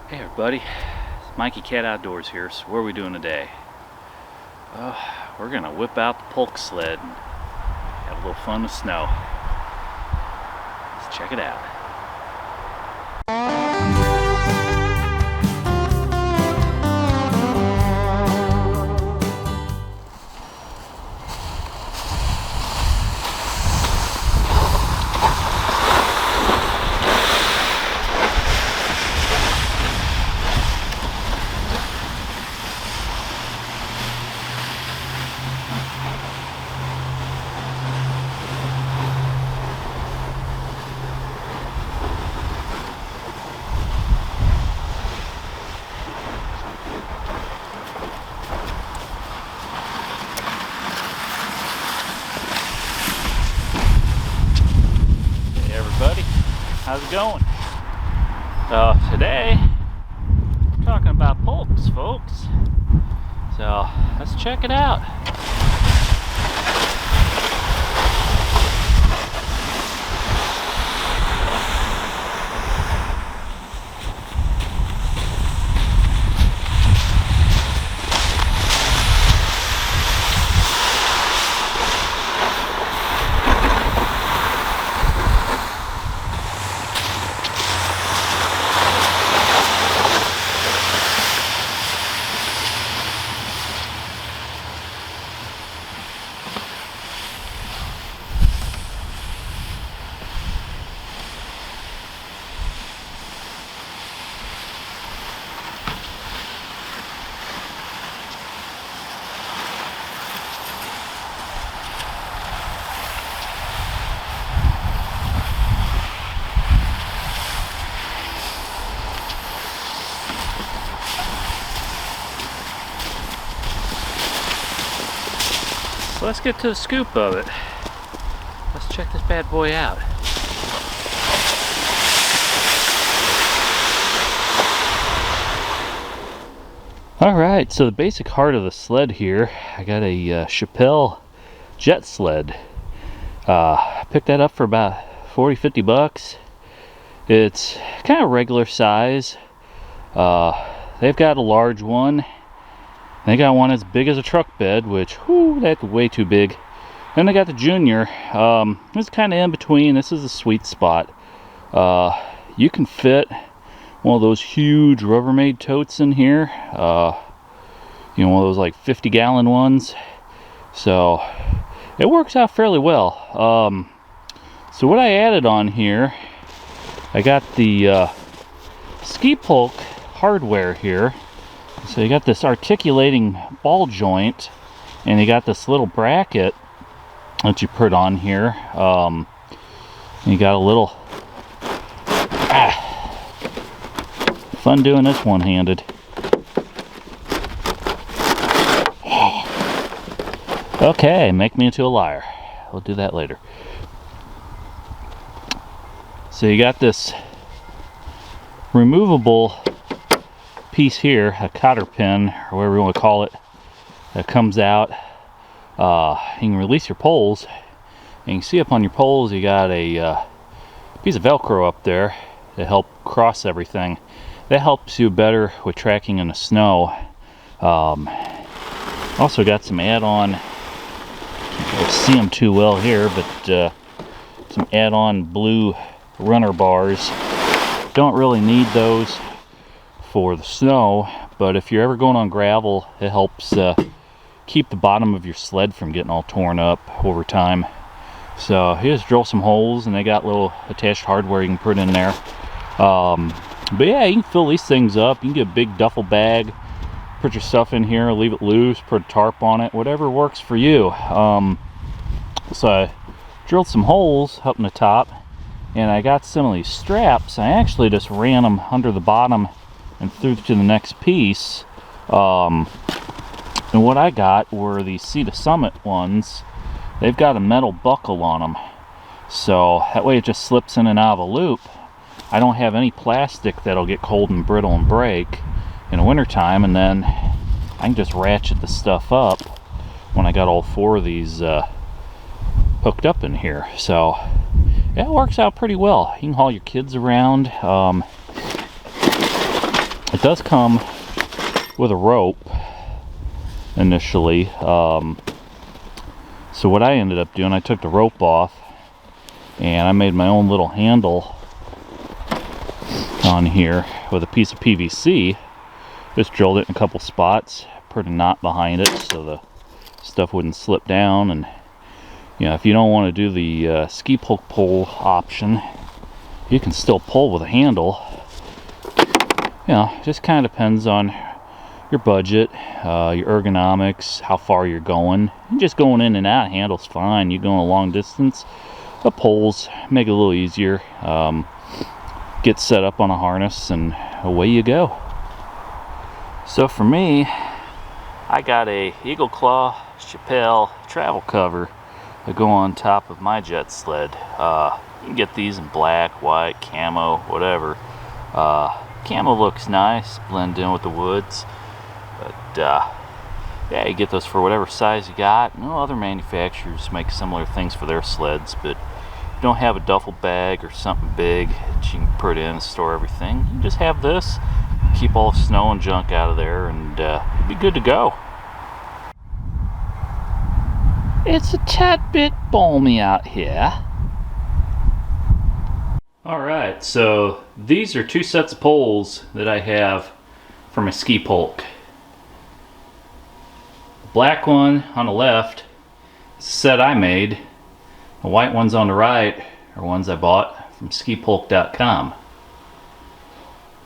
Hey everybody, it's Mikeycat Outdoors here. So what are we doing today? We're gonna whip out the Pulk sled and have a little fun with snow. Let's check it out. Everybody, how's it going? Today we're talking about Pulks, folks. So let's check it out. So let's get to the scoop of it. Let's check this bad boy out. Alright, so the basic heart of the sled here, I got a Chappelle Jet Sled. I picked that up for about 40-50 bucks. It's kind of regular size. They've got a large one. They got one as big as a truck bed, which, whoo, that's way too big. Then they got the junior. It's kind of in between. This is a sweet spot. You can fit one of those huge Rubbermaid totes in here. You know, one of those like 50-gallon ones. So it works out fairly well. So what I added on here, I got the Ski Pulk hardware here. So you got this articulating ball joint, and you got this little bracket that you put on here. And you got a little fun doing this one-handed. Okay, make me into a liar. We'll do that later. So you got this removable piece here, a cotter pin, or whatever you want to call it, that comes out. You can release your poles, and you can see up on your poles you got a piece of Velcro up there to help cross everything. That helps you better with tracking in the snow. Also got some add-on, can't see them too well here, but some add-on blue runner bars. Don't really need those for the snow, but if you're ever going on gravel, it helps keep the bottom of your sled from getting all torn up over time. So you just drill some holes, and they got little attached hardware you can put in there. But yeah, you can fill these things up. You can get a big duffel bag, put your stuff in here, leave it loose, put a tarp on it, whatever works for you. So I drilled some holes up in the top, and I got some of these straps. I actually just ran them under the bottom and through to the next piece. And what I got were these Sea to Summit ones. They've got a metal buckle on them, so that way it just slips in and out of a loop. I don't have any plastic that'll get cold and brittle and break in the wintertime, and then I can just ratchet the stuff up when I got all four of these hooked up in here. So yeah, it works out pretty well. You can haul your kids around. It does come with a rope initially. So what I ended up doing, I took the rope off and I made my own little handle on here with a piece of PVC. Just drilled it in a couple spots, put a knot behind it so the stuff wouldn't slip down. And you know, if you don't want to do the ski pulk pull option, you can still pull with a handle. You know, just kind of depends on your budget, your ergonomics, how far you're going. And just going in and out, handle's fine. You're going a long distance, the poles make it a little easier. Get set up on a harness and away you go. So for me, I got a Eagle Claw Chappelle travel cover to go on top of my Jet Sled. You can get these in black, white, camo, whatever. Camo looks nice, blend in with the woods. But yeah, you get those for whatever size you got. No other manufacturers make similar things for their sleds, but if you don't have a duffel bag or something big that you can put in and store everything, you just have this. Keep all the snow and junk out of there, and you'll be good to go. It's a tad bit balmy out here. Alright, so these are two sets of poles that I have for my ski pulk. The black one on the left is a set I made. The white ones on the right are ones I bought from skipulk.com.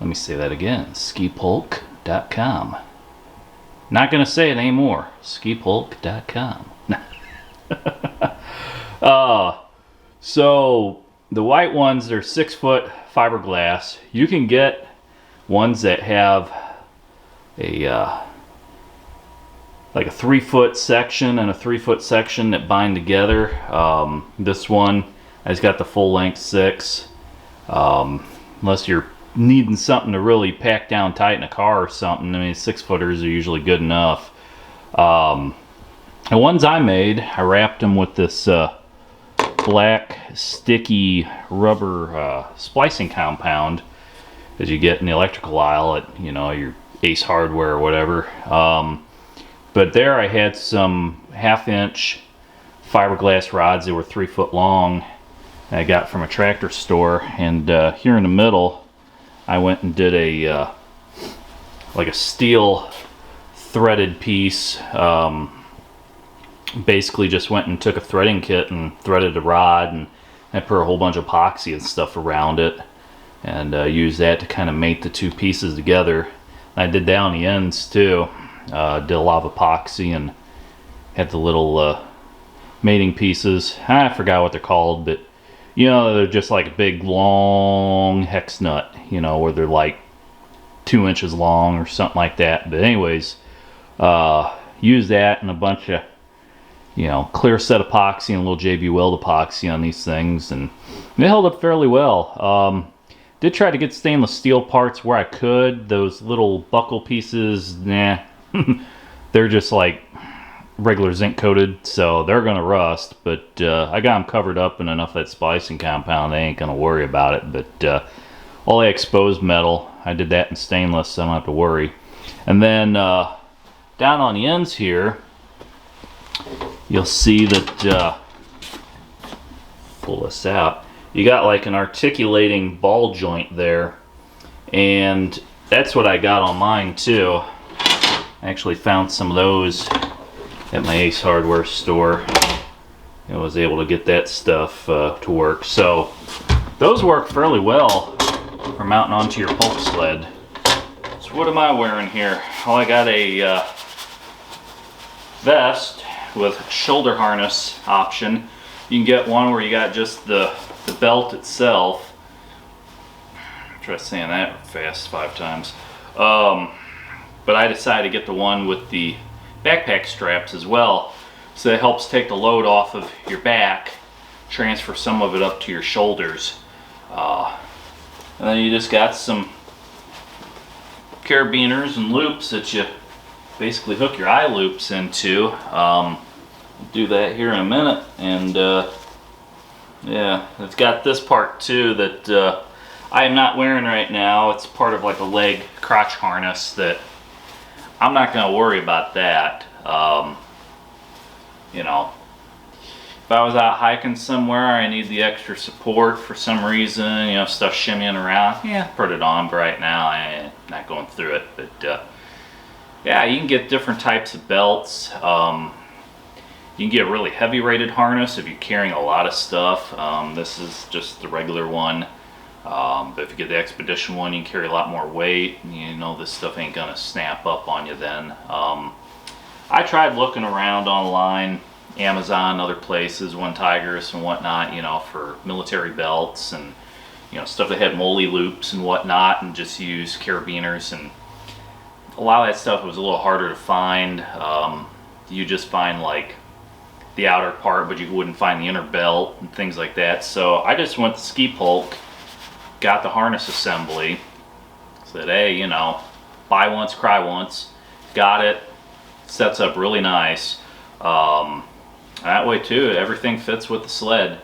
Let me say that again, skipulk.com. Not gonna say it anymore, skipulk.com. So the white ones are 6 foot fiberglass. You can get ones that have a like a 3 foot section and a 3 foot section that bind together. This one has got the full length 6. Unless you're needing something to really pack down tight in a car or something, I mean 6 footers are usually good enough. The ones I made, I wrapped them with this black sticky rubber splicing compound as you get in the electrical aisle at, you know, your Ace Hardware or whatever. But there I had some 1/2 inch fiberglass rods that were 3 foot long that I got from a tractor store, and here in the middle I went and did a like a steel threaded piece. Basically just went and took a threading kit and threaded a rod, and I put a whole bunch of epoxy and stuff around it, and used that to kind of mate the two pieces together. And I did that on the ends too. Did a lot of epoxy and had the little mating pieces. I forgot what they're called, but you know, they're just like a big long hex nut, you know, where they're like 2 inches long or something like that. But anyways, use that and a bunch of, you know, clear set epoxy and a little JB Weld epoxy on these things, and they held up fairly well. Did try to get stainless steel parts where I could. Those little buckle pieces, nah, they're just like regular zinc coated, so they're gonna rust, but I got them covered up in enough of that splicing compound, they ain't gonna worry about it. But all the exposed metal, I did that in stainless, so I don't have to worry. And then down on the ends here, you'll see that, pull this out, you got like an articulating ball joint there, and that's what I got on mine too. I actually found some of those at my Ace Hardware store and was able to get that stuff to work. So those work fairly well for mounting onto your pulk sled. So what am I wearing here? Well, I got a vest with shoulder harness option. You can get one where you got just the belt itself. Try saying that fast 5 times. But I decided to get the one with the backpack straps as well, so it helps take the load off of your back, transfer some of it up to your shoulders. And then you just got some carabiners and loops that you basically hook your eye loops into. Do that here in a minute. And yeah, it's got this part too that I am not wearing right now. It's part of like a leg crotch harness that I'm not going to worry about that. You know, if I was out hiking somewhere, I need the extra support for some reason, you know, stuff shimmying around, yeah, put it on, but right now I'm not going through it. But yeah, you can get different types of belts. You can get a really heavy rated harness if you're carrying a lot of stuff. This is just the regular one. But if you get the expedition one, you can carry a lot more weight. You know, this stuff ain't gonna snap up on you then. I tried looking around online, Amazon, other places, One Tigers and whatnot, you know, for military belts and, you know, stuff that had molly loops and whatnot, and just use carabiners, and a lot of that stuff was a little harder to find. You just find like the outer part, but you wouldn't find the inner belt and things like that. So I just went to Ski Pulk, got the harness assembly, said, hey, you know, buy once, cry once. Got it, sets up really nice. That way too, everything fits with the sled.